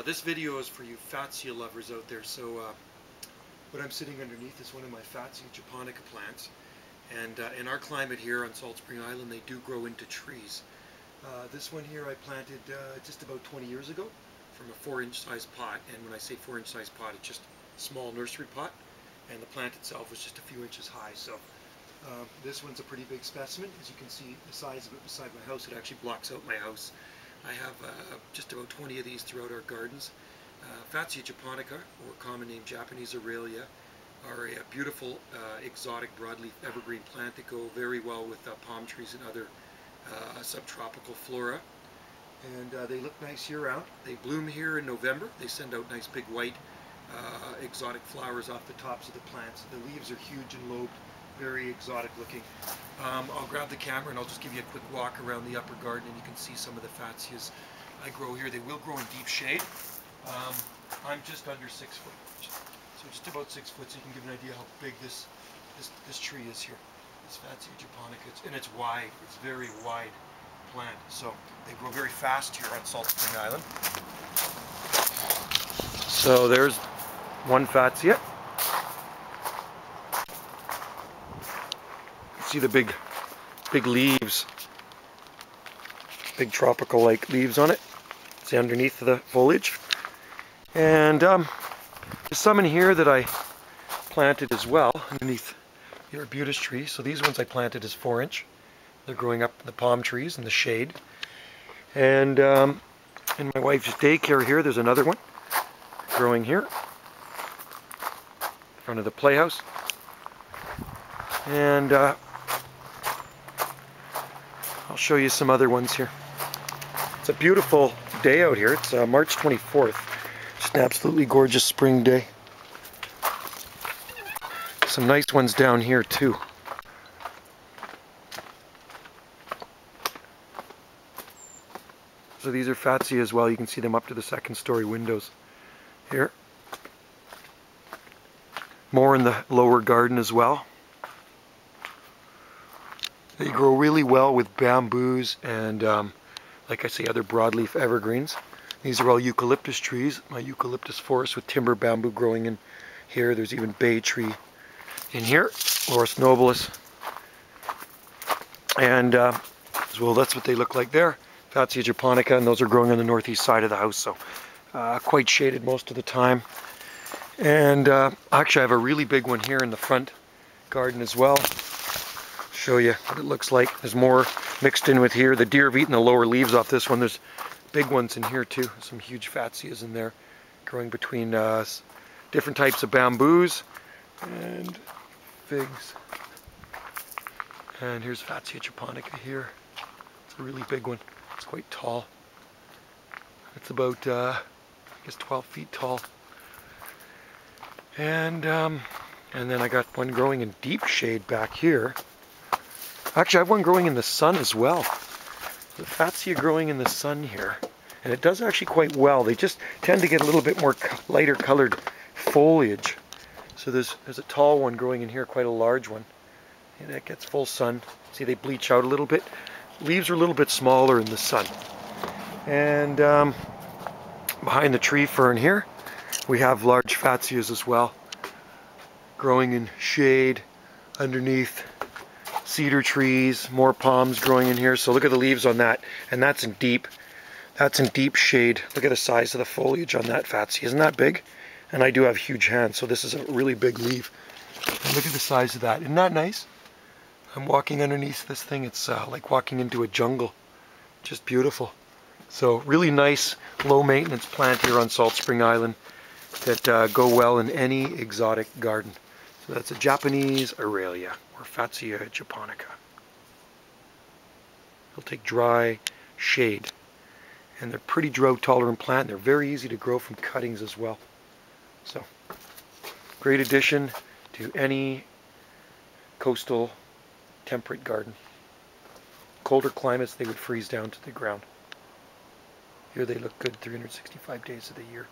This video is for you Fatsia lovers out there. So what I'm sitting underneath is one of my Fatsia japonica plants. And in our climate here on Salt Spring Island, they do grow into trees. This one here I planted just about 20 years ago from a 4-inch size pot. And when I say 4-inch size pot, it's just a small nursery pot. And the plant itself was just a few inches high. So this one's a pretty big specimen. As you can see the size of it beside my house, it actually blocks out my house. I have just about 20 of these throughout our gardens. Fatsia japonica, or common name Japanese Aurelia, are a beautiful exotic broadleaf evergreen plant that go very well with palm trees and other subtropical flora. And they look nice year-round. They bloom here in November. They send out nice big white exotic flowers off the tops of the plants. The leaves are huge and lobed, very exotic looking. I'll grab the camera and I'll just give you a quick walk around the upper garden, and you can see some of the Fatsias I grow here. They will grow in deep shade. I'm just under 6 foot, so just about 6 foot, so you can give an idea how big this tree is here. This Fatsia japonica, and it's wide. It's very wide plant, so they grow very fast here on Salt Spring Island. So there's one Fatsia. See the big leaves, big tropical like leaves on it. See underneath the foliage. And there's some in here that I planted as well underneath the arbutus tree. So these ones I planted as 4-inch. They're growing up in the palm trees in the shade. And in my wife's daycare here, there's another one growing here in front of the playhouse. And I'll show you some other ones here. It's a beautiful day out here. It's March 24th. Just an absolutely gorgeous spring day. Some nice ones down here too. So these are Fatsia as well. You can see them up to the 2nd story windows here. More in the lower garden as well. They grow really well with bamboos and, like I say, other broadleaf evergreens. These are all eucalyptus trees. My eucalyptus forest with timber bamboo growing in here. There's even bay tree in here, Laurus nobilis. And well, that's what they look like there. Fatsia japonica, and those are growing on the northeast side of the house, so quite shaded most of the time. And actually I have a really big one here in the front garden as well. Show you what it looks like. There's more mixed in with here. The deer have eaten the lower leaves off this one. There's big ones in here too. Some huge Fatsias in there growing between different types of bamboos and figs. And here's Fatsia japonica here. It's a really big one. It's quite tall. It's about I guess 12 feet tall. And then I got one growing in deep shade back here. Actually, I have one growing in the sun as well. The Fatsia growing in the sun here. And it does actually quite well. They just tend to get a little bit more lighter colored foliage. So there's a tall one growing in here, quite a large one. And that gets full sun. See, they bleach out a little bit. Leaves are a little bit smaller in the sun. And behind the tree fern here, we have large Fatsias as well. Growing in shade underneath cedar trees, more palms growing in here. So look at the leaves on that, and that's in deep shade. Look at the size of the foliage on that Fatsia. Isn't that big? And I do have huge hands, so this is a really big leaf. And look at the size of that. Isn't that nice? I'm walking underneath this thing. It's like walking into a jungle. Just beautiful. So really nice, low maintenance plant here on Salt Spring Island that go well in any exotic garden. So that's a Japanese Aurelia, or Fatsia japonica. They'll take dry shade. And they're pretty drought tolerant plant. They're very easy to grow from cuttings as well. So, great addition to any coastal temperate garden. Colder climates, they would freeze down to the ground. Here they look good 365 days of the year.